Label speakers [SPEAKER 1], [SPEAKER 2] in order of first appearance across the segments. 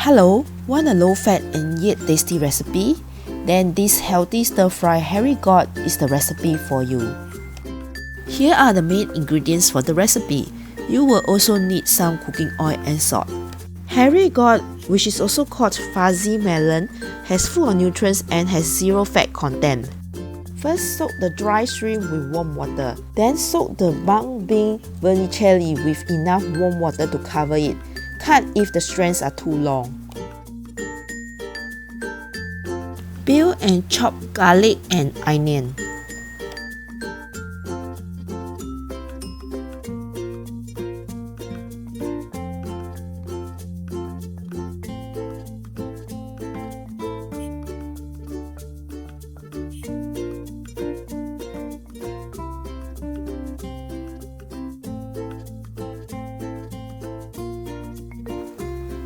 [SPEAKER 1] Hello, want a low-fat and yet tasty recipe? Then this healthy stir-fry haricot is the recipe for you. Here are the main ingredients for the recipe. You will also need some cooking oil and salt. Haricot, which is also called fuzzy melon, has full of nutrients and has zero fat content. First, soak the dry shrimp with warm water. Then soak the mung bean vermicelli with enough warm water to cover it. Cut if the strands are too long. Peel and chop garlic and onion.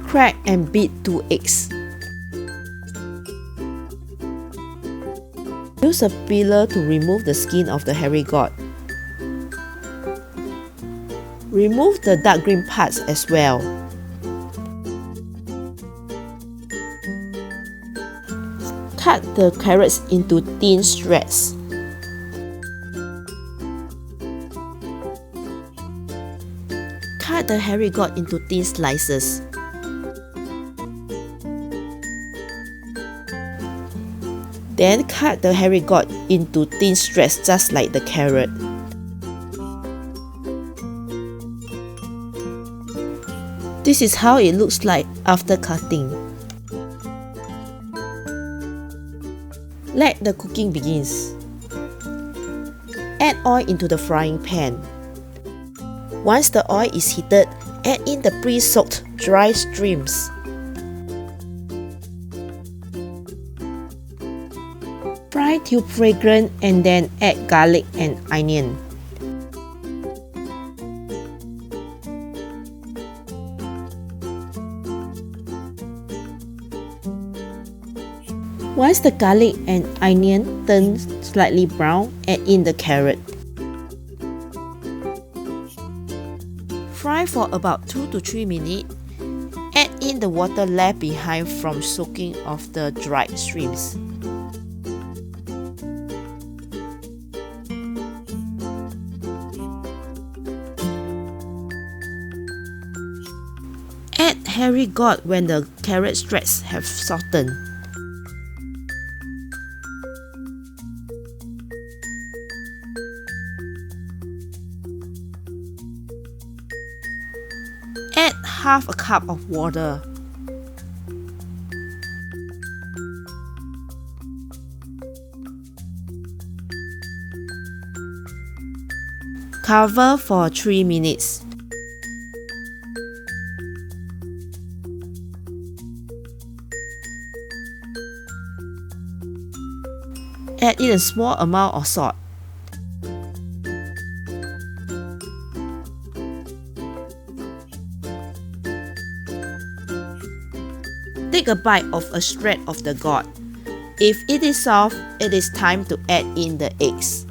[SPEAKER 1] Crack and beat 2 eggs. Use a peeler to remove the skin of the haricot. Remove the dark green parts as well. Cut the carrots into thin shreds. Cut the haricot into thin slices. Then cut the haricot into thin shreds just like the carrot. This is how it looks like after cutting. Let the cooking begins. Add oil into the frying pan. Once the oil is heated, add in the pre-soaked dry shrimps. Fry till fragrant and then add garlic and onion. Once the garlic and onion turn slightly brown, add in the carrot. Fry for about 2 to 3 minutes. Add in the water left behind from soaking of the dried shrimps. Add haricot when the carrot shreds have softened. Add half a cup of water. Cover for 3 minutes. Add in a small amount of salt. Take a bite of a shred of the gourd. If it is soft, it is time to add in the eggs.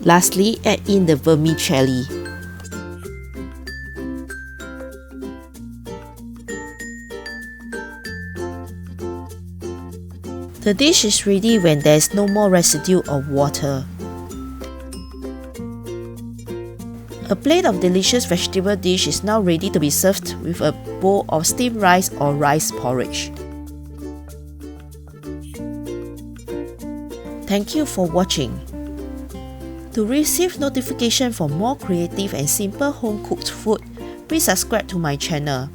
[SPEAKER 1] Lastly, add in the vermicelli. The dish is ready when there is no more residue of water. A plate of delicious vegetable dish is now ready to be served with a bowl of steamed rice or rice porridge. Thank you for watching. To receive notification for more creative and simple home-cooked food, please subscribe to my channel.